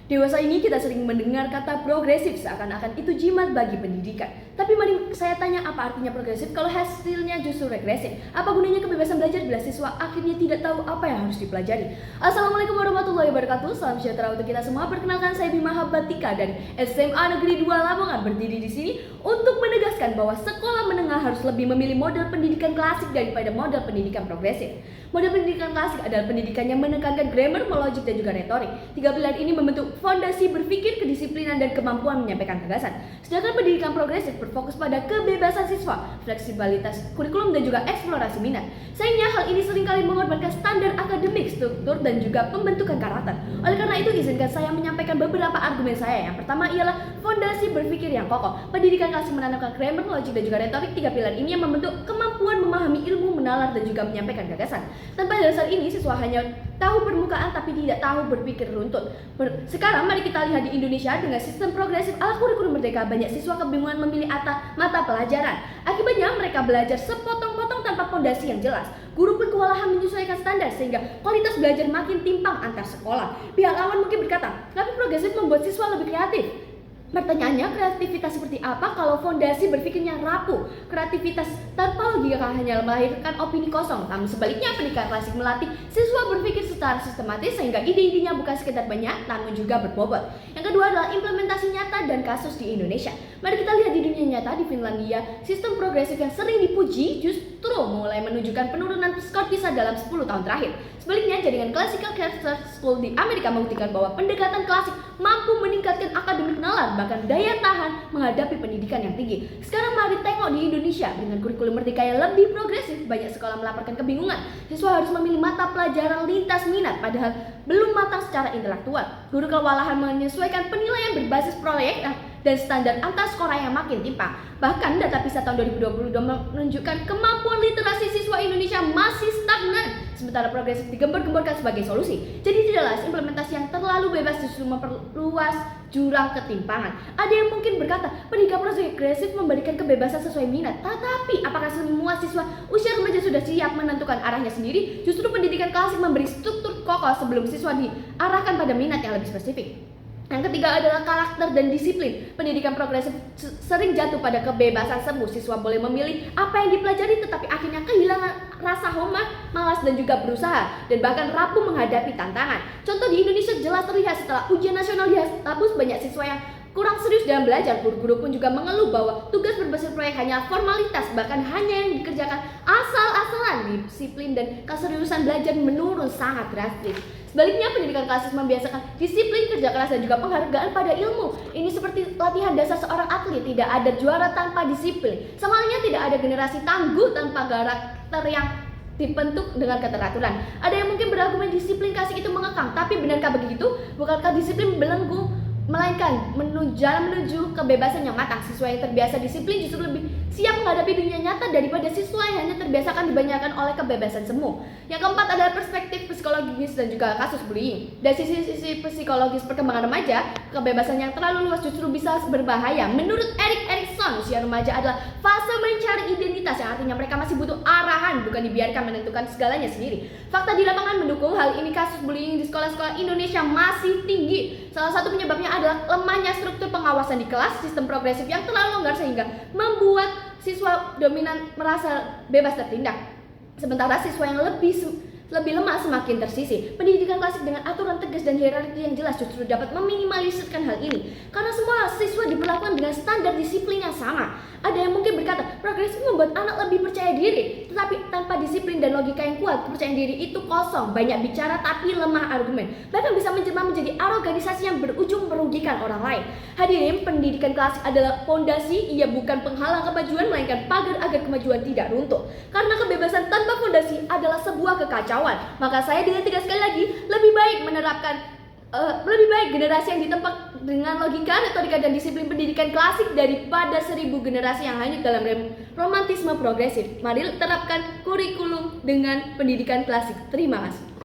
Dewasa ini kita sering mendengar kata progresif seakan-akan itu jimat bagi pendidikan. Tapi mari saya tanya, apa artinya progresif kalau hasilnya justru regresif? Apa gunanya kebebasan belajar bila siswa akhirnya tidak tahu apa yang harus dipelajari? Assalamualaikum warahmatullahi wabarakatuh. Salam sejahtera untuk kita semua. Perkenalkan, saya Bima Habatika dari SMA Negeri 2 Lamongan, berdiri di sini untuk menegaskan bahwa sekolah menengah harus lebih memilih model pendidikan klasik daripada model pendidikan progresif. Model pendidikan klasik adalah pendidikan yang menekankan grammar, logik, dan juga retorik. Tiga pilar ini membentuk fondasi berpikir, kedisiplinan, dan kemampuan menyampaikan gagasan. Sedangkan pendidikan progresif berfokus pada kebebasan siswa, fleksibilitas kurikulum, dan juga eksplorasi minat. Sayangnya hal ini seringkali mengorbankan standar akademik, struktur, dan juga pembentukan karakter. Oleh karena itu, izinkan saya menyampaikan beberapa argumen saya. Yang pertama ialah fondasi berpikir yang kokoh. Pendidikan klasik menanamkan grammar, logik, dan juga retorik. Tiga pilar ini yang membentuk kemampuan memahami ilmu, menalar, dan juga menyampaikan gagasan. Tanpa dasar ini, siswa hanya tahu permukaan tapi tidak tahu berpikir runtut. Sekarang mari kita lihat di Indonesia dengan sistem progresif ala kurikulum merdeka, banyak siswa kebingungan memilih mata pelajaran. Akibatnya mereka belajar sepotong-potong tanpa fondasi yang jelas. Guru pun kewalahan menyesuaikan standar sehingga kualitas belajar makin timpang antar sekolah. Pihak lawan mungkin berkata, tapi progresif membuat siswa lebih kreatif. Pertanyaannya, kreativitas seperti apa kalau fondasi berpikirnya rapuh? Kreativitas tanpa logika hanya melahirkan opini kosong. Namun sebaliknya, pendidikan klasik melatih siswa berpikir secara sistematis sehingga ide-idenya bukan sekedar banyak namun juga berbobot. Yang kedua adalah implementasi nyata dan kasus di Indonesia. Mari kita lihat di dunia nyata. Di Finlandia, sistem progresif yang sering dipuji justru mulai menunjukkan penurunan skor PISA dalam 10 tahun terakhir. Sebaliknya, jaringan Classical Research School di Amerika membuktikan bahwa pendekatan klasik mampu meningkatkan akademik nalar, bahkan daya tahan menghadapi pendidikan yang tinggi. Sekarang mari tengok di Indonesia. Dengan kurikulum merdeka yang lebih progresif, banyak sekolah melaporkan kebingungan. Siswa harus memilih mata pelajaran lintas minat padahal belum matang secara intelektual. Guru kewalahan menyesuaikan penilaian berbasis proyek dan standar antar sekolah yang makin timpang. Bahkan data PISA tahun 2022 menunjukkan kemampuan literasi siswa Indonesia masih stagnan, sementara progresif digembar-gemborkan sebagai solusi. Jadi jelas implementasi yang terlalu bebas justru memperluas jurang ketimpangan. Ada yang mungkin berkata, pendidikan progresif memberikan kebebasan sesuai minat. Tetapi apakah semua siswa usia remaja sudah siap menentukan arahnya sendiri? Justru pendidikan klasik memberi struktur kokoh sebelum siswa diarahkan pada minat yang lebih spesifik. Yang ketiga adalah karakter dan disiplin. Pendidikan progresif sering jatuh pada kebebasan semu. Siswa boleh memilih apa yang dipelajari tetapi akhirnya kehilangan rasa hormat, malas, dan juga berusaha, dan bahkan rapuh menghadapi tantangan. Contoh di Indonesia jelas terlihat setelah ujian nasional dihapus, banyak siswa yang kurang serius dalam belajar. Guru-guru pun juga mengeluh bahwa tugas berbasis proyek hanya formalitas, bahkan hanya yang dikerjakan asal-asalan. Disiplin dan keseriusan belajar menurun sangat drastis. Sebaliknya, pendidikan klasik membiasakan disiplin, kerja keras, dan juga penghargaan pada ilmu. Ini seperti latihan dasar seorang atlet, tidak ada juara tanpa disiplin. Sama halnya tidak ada generasi tangguh tanpa karakter yang dibentuk dengan keteraturan. Ada yang mungkin berargumen disiplin klasik itu mengekang, tapi benarkah begitu? Bukankah disiplin belenggu, melainkan jalan menuju kebebasan yang matang? Siswa yang terbiasa disiplin justru lebih siap menghadapi dunia nyata daripada siswa yang hanya terbiasakan dibanyakan oleh kebebasan semu. Yang keempat adalah perspektif psikologis dan juga kasus bullying. Dari sisi psikologis perkembangan remaja, kebebasan yang terlalu luas justru bisa berbahaya. Menurut Erik Erikson, usia remaja adalah fase mencari identitas, yang artinya mereka masih butuh arahan, bukan dibiarkan menentukan segalanya sendiri. Fakta di lapangan mendukung hal ini. Kasus bullying di sekolah-sekolah Indonesia masih tinggi. Salah satu penyebabnya adalah lemahnya struktur pengawasan di kelas, sistem progresif yang terlalu longgar sehingga membuat siswa dominan merasa bebas tertindak, sementara siswa yang lebih lemah semakin tersisih. Pendidikan klasik dengan aturan tegas dan hierarki yang jelas justru dapat meminimalisirkan hal ini, karena semua siswa diperlakukan dengan standar disiplin yang sama. Ada yang mungkin berkata, progresif membuat anak lebih percaya diri, tetapi tanpa disiplin dan logika yang kuat, kepercayaan diri itu kosong, banyak bicara tapi lemah argumen, bahkan bisa menjelma menjadi aroganisasi yang berujung merugikan orang lain. Hadirin, pendidikan klasik adalah fondasi, ia bukan penghalang kemajuan, melainkan pagar agar kemajuan tidak runtuh. Karena kebebasan tanpa fondasi adalah sebuah kekacauan. Maka saya dengan tegas sekali lagi, lebih baik generasi yang ditempa dengan logika, metodika, dan disiplin pendidikan klasik daripada 1000 generasi yang hanyut dalam romantisme progresif. Mari terapkan kurikulum dengan pendidikan klasik. Terima kasih.